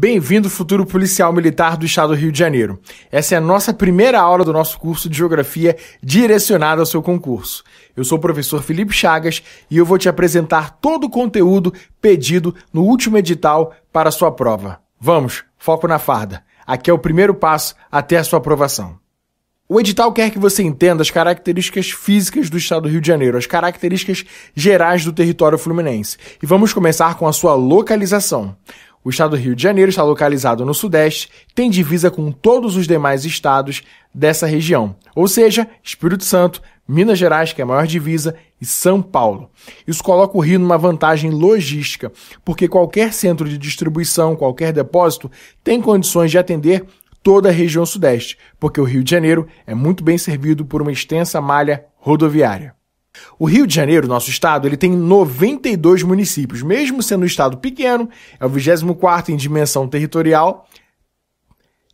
Bem-vindo, futuro policial militar do estado do Rio de Janeiro. Essa é a nossa primeira aula do nosso curso de Geografia direcionada ao seu concurso. Eu sou o professor Felipe Chagas e eu vou te apresentar todo o conteúdo pedido no último edital para a sua prova. Vamos, foco na farda. Aqui é o primeiro passo até a sua aprovação. O edital quer que você entenda as características físicas do estado do Rio de Janeiro, as características gerais do território fluminense. E vamos começar com a sua localização. O estado do Rio de Janeiro está localizado no Sudeste, tem divisa com todos os demais estados dessa região, ou seja, Espírito Santo, Minas Gerais, que é a maior divisa, e São Paulo. Isso coloca o Rio numa vantagem logística, porque qualquer centro de distribuição, qualquer depósito, tem condições de atender toda a região Sudeste, porque o Rio de Janeiro é muito bem servido por uma extensa malha rodoviária. O Rio de Janeiro, nosso estado, ele tem 92 municípios. Mesmo sendo um estado pequeno, é o 24º em dimensão territorial,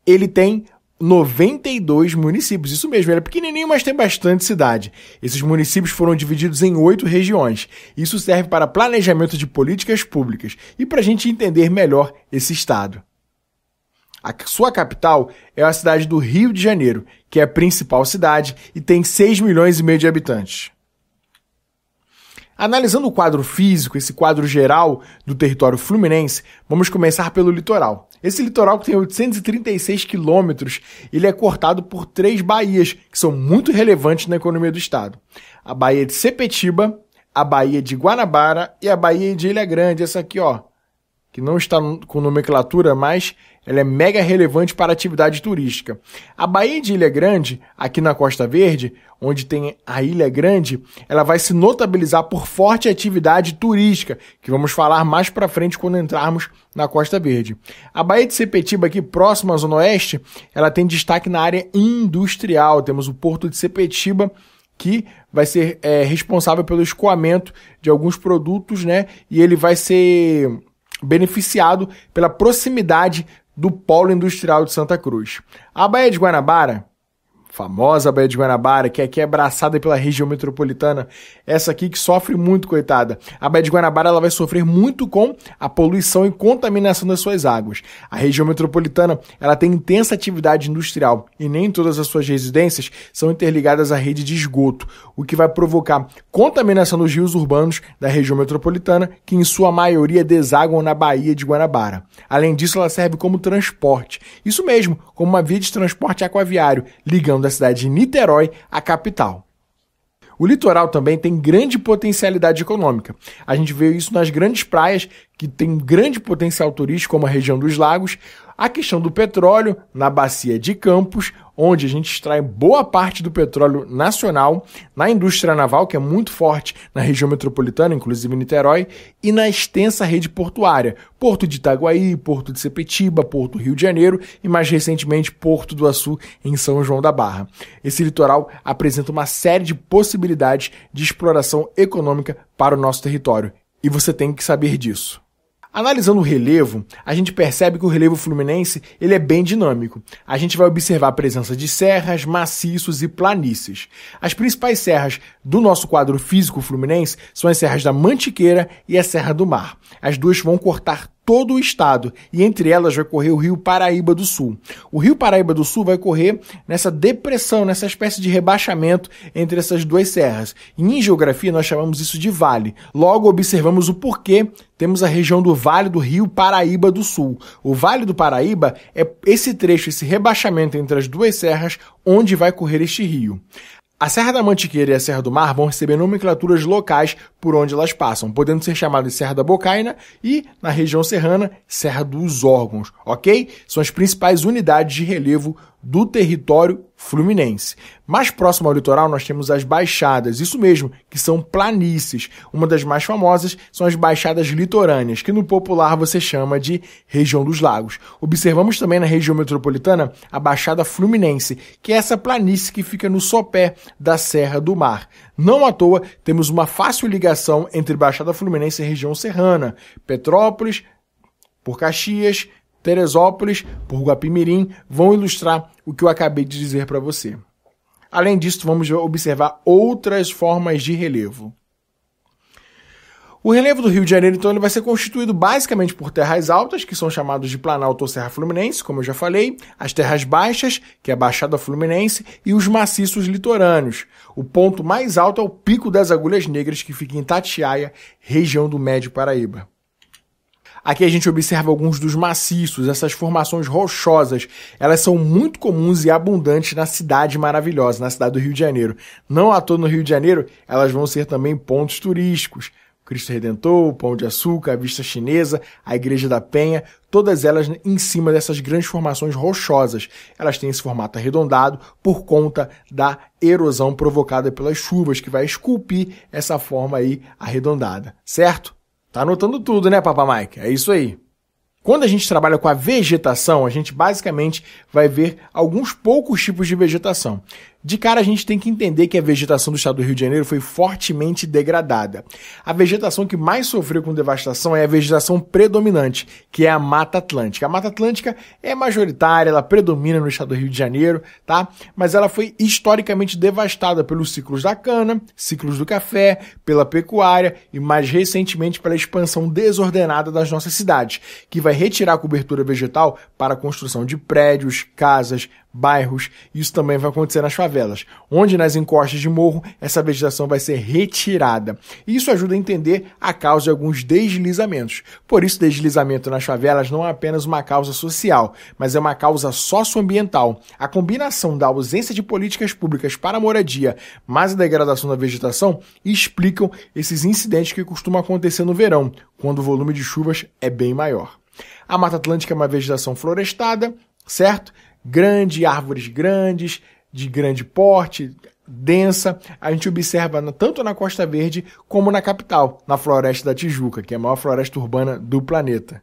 ele tem 92 municípios. Isso mesmo, ele é pequenininho, mas tem bastante cidade. Esses municípios foram divididos em 8 regiões. Isso serve para planejamento de políticas públicas e para a gente entender melhor esse estado. A sua capital é a cidade do Rio de Janeiro, que é a principal cidade e tem 6,5 milhões de habitantes. Analisando o quadro físico, esse quadro geral do território fluminense, vamos começar pelo litoral. Esse litoral que tem 836 quilômetros, ele é cortado por 3 baías, que são muito relevantes na economia do estado. A Baía de Sepetiba, a Baía de Guanabara e a Baía de Ilha Grande, essa aqui, ó, que não está com nomenclatura, mas ela é mega relevante para a atividade turística. A Baía de Ilha Grande, aqui na Costa Verde, onde tem a Ilha Grande, ela vai se notabilizar por forte atividade turística, que vamos falar mais para frente quando entrarmos na Costa Verde. A Baía de Sepetiba, aqui próxima à Zona Oeste, ela tem destaque na área industrial. Temos o Porto de Sepetiba, que vai ser responsável pelo escoamento de alguns produtos, né? E ele vai ser beneficiado pela proximidade do polo industrial de Santa Cruz. A Baía de Guanabara, famosa Baía de Guanabara, que aqui é abraçada pela região metropolitana, essa aqui que sofre muito, coitada. A Baía de Guanabara ela vai sofrer muito com a poluição e contaminação das suas águas. A região metropolitana ela tem intensa atividade industrial e nem todas as suas residências são interligadas à rede de esgoto, o que vai provocar contaminação dos rios urbanos da região metropolitana, que em sua maioria desaguam na Baía de Guanabara. Além disso, ela serve como transporte. Isso mesmo, como uma via de transporte aquaviário, ligando da cidade de Niterói à capital. O litoral também tem grande potencialidade econômica. A gente vê isso nas grandes praias, que tem grande potencial turístico, como a região dos lagos, a questão do petróleo na bacia de Campos, onde a gente extrai boa parte do petróleo nacional, na indústria naval, que é muito forte na região metropolitana, inclusive em Niterói, e na extensa rede portuária, Porto de Itaguaí, Porto de Sepetiba, Porto Rio de Janeiro e, mais recentemente, Porto do Açu, em São João da Barra. Esse litoral apresenta uma série de possibilidades de exploração econômica para o nosso território, e você tem que saber disso. Analisando o relevo, a gente percebe que o relevo fluminense ele é bem dinâmico. A gente vai observar a presença de serras, maciços e planícies. As principais serras do nosso quadro físico fluminense são as serras da Mantiqueira e a Serra do Mar. As duas vão cortar todo o estado, e entre elas vai correr o Rio Paraíba do Sul. O Rio Paraíba do Sul vai correr nessa depressão, nessa espécie de rebaixamento entre essas duas serras. E em geografia nós chamamos isso de vale. Logo observamos o porquê temos a região do Vale do Rio Paraíba do Sul. O Vale do Paraíba é esse trecho, esse rebaixamento entre as duas serras onde vai correr este rio. A Serra da Mantiqueira e a Serra do Mar vão receber nomenclaturas locais por onde elas passam, podendo ser chamadas de Serra da Bocaina e, na região serrana, Serra dos Órgãos, ok? São as principais unidades de relevo do território fluminense. Mais próximo ao litoral nós temos as baixadas, isso mesmo, que são planícies. Uma das mais famosas são as baixadas litorâneas, que no popular você chama de região dos lagos. Observamos também na região metropolitana a Baixada Fluminense, que é essa planície que fica no sopé da Serra do Mar. Não à toa temos uma fácil ligação entre Baixada Fluminense e região serrana. Petrópolis, por Caxias, Teresópolis, por Guapimirim, vão ilustrar o que eu acabei de dizer para você. Além disso, vamos observar outras formas de relevo. O relevo do Rio de Janeiro, então, ele vai ser constituído basicamente por terras altas, que são chamadas de Planalto ou Serra Fluminense, como eu já falei, as terras baixas, que é a Baixada Fluminense, e os maciços litorâneos. O ponto mais alto é o Pico das Agulhas Negras, que fica em Itatiaia, região do Médio Paraíba. Aqui a gente observa alguns dos maciços, essas formações rochosas. Elas são muito comuns e abundantes na cidade maravilhosa, na cidade do Rio de Janeiro. Não à toa no Rio de Janeiro, elas vão ser também pontos turísticos. Cristo Redentor, o Pão de Açúcar, a Vista Chinesa, a Igreja da Penha, todas elas em cima dessas grandes formações rochosas. Elas têm esse formato arredondado por conta da erosão provocada pelas chuvas, que vai esculpir essa forma aí arredondada, certo? Tá anotando tudo, né, Papa Mike? É isso aí. Quando a gente trabalha com a vegetação, a gente basicamente vai ver alguns poucos tipos de vegetação. De cara, a gente tem que entender que a vegetação do estado do Rio de Janeiro foi fortemente degradada. A vegetação que mais sofreu com devastação é a vegetação predominante, que é a Mata Atlântica. A Mata Atlântica é majoritária, ela predomina no estado do Rio de Janeiro, tá? Mas ela foi historicamente devastada pelos ciclos da cana, ciclos do café, pela pecuária e mais recentemente pela expansão desordenada das nossas cidades, que vai retirar a cobertura vegetal para a construção de prédios, casas, bairros. Isso também vai acontecer nas favelas, onde nas encostas de morro essa vegetação vai ser retirada. Isso ajuda a entender a causa de alguns deslizamentos. Por isso, deslizamento nas favelas não é apenas uma causa social, mas é uma causa socioambiental. A combinação da ausência de políticas públicas para a moradia, mais a degradação da vegetação, explicam esses incidentes que costumam acontecer no verão, quando o volume de chuvas é bem maior. A Mata Atlântica é uma vegetação florestada, certo? Grande, árvores grandes, de grande porte, densa. A gente observa tanto na Costa Verde como na capital, na Floresta da Tijuca, que é a maior floresta urbana do planeta.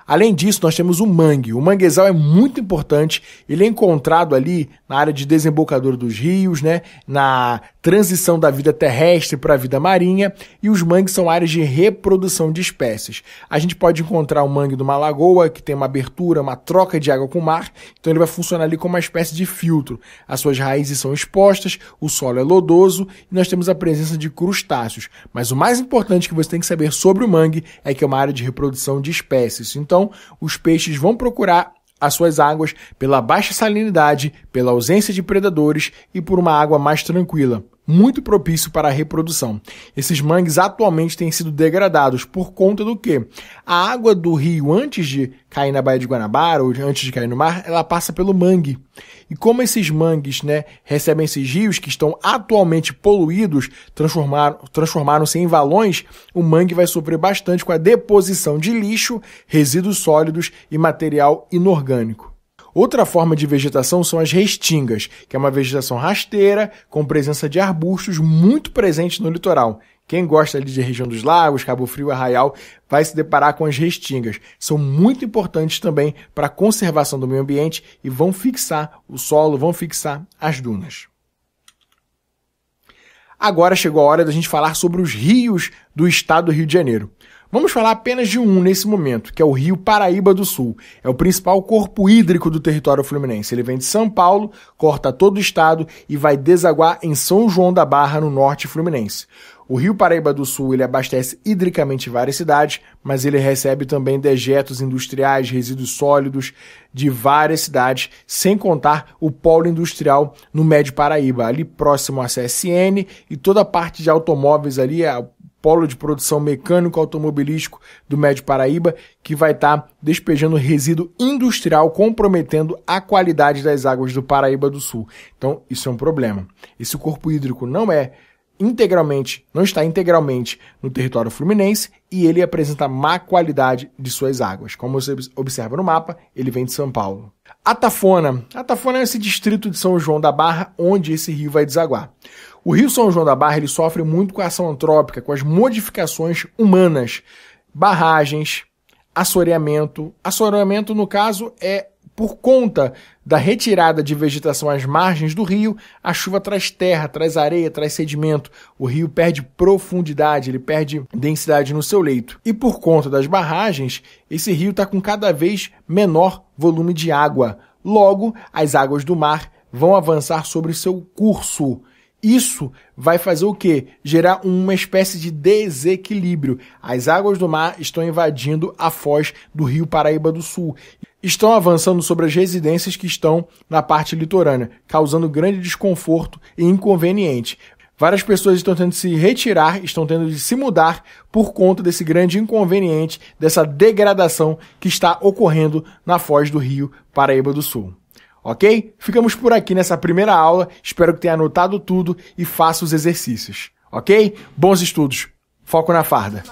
Além disso, nós temos o mangue. O manguezal é muito importante, ele é encontrado ali na área de desembocadura dos rios, né, na transição da vida terrestre para a vida marinha, e os mangues são áreas de reprodução de espécies. A gente pode encontrar o mangue de uma lagoa, que tem uma abertura, uma troca de água com o mar, então ele vai funcionar ali como uma espécie de filtro. As suas raízes são expostas, o solo é lodoso, e nós temos a presença de crustáceos. Mas o mais importante que você tem que saber sobre o mangue é que é uma área de reprodução de espécies. Então, os peixes vão procurar as suas águas pela baixa salinidade, pela ausência de predadores e por uma água mais tranquila, muito propício para a reprodução. Esses mangues atualmente têm sido degradados por conta do quê? A água do rio, antes de cair na Baía de Guanabara ou antes de cair no mar, ela passa pelo mangue. E como esses mangues, né, recebem esses rios que estão atualmente poluídos, transformaram-se em valões, o mangue vai sofrer bastante com a deposição de lixo, resíduos sólidos e material inorgânico. Outra forma de vegetação são as restingas, que é uma vegetação rasteira, com presença de arbustos muito presente no litoral. Quem gosta ali de região dos lagos, Cabo Frio, Arraial, vai se deparar com as restingas. São muito importantes também para a conservação do meio ambiente e vão fixar o solo, vão fixar as dunas. Agora chegou a hora da gente falar sobre os rios do estado do Rio de Janeiro. Vamos falar apenas de um nesse momento, que é o Rio Paraíba do Sul. É o principal corpo hídrico do território fluminense. Ele vem de São Paulo, corta todo o estado e vai desaguar em São João da Barra, no norte fluminense. O Rio Paraíba do Sul ele abastece hidricamente várias cidades, mas ele recebe também dejetos industriais, resíduos sólidos de várias cidades, sem contar o polo industrial no Médio Paraíba, ali próximo à CSN, e toda a parte de automóveis ali, polo de produção mecânico automobilístico do Médio Paraíba, que vai estar despejando resíduo industrial, comprometendo a qualidade das águas do Paraíba do Sul. Então, isso é um problema. Esse corpo hídrico não está integralmente no território fluminense e ele apresenta má qualidade de suas águas. Como você observa no mapa, ele vem de São Paulo. A Tafona é esse distrito de São João da Barra onde esse rio vai desaguar. O Rio São João da Barra ele sofre muito com a ação antrópica, com as modificações humanas, barragens, assoreamento. Assoreamento, no caso, é por conta da retirada de vegetação às margens do rio, a chuva traz terra, traz areia, traz sedimento. O rio perde profundidade, ele perde densidade no seu leito. E por conta das barragens, esse rio está com cada vez menor volume de água. Logo, as águas do mar vão avançar sobre seu curso. Isso vai fazer o quê? Gerar uma espécie de desequilíbrio. As águas do mar estão invadindo a foz do Rio Paraíba do Sul. Estão avançando sobre as residências que estão na parte litorânea, causando grande desconforto e inconveniente. Várias pessoas estão tendo de se retirar, estão tendo de se mudar por conta desse grande inconveniente, dessa degradação que está ocorrendo na foz do Rio Paraíba do Sul. Ok? Ficamos por aqui nessa primeira aula, espero que tenha anotado tudo e faça os exercícios. Ok? Bons estudos! Foco na farda!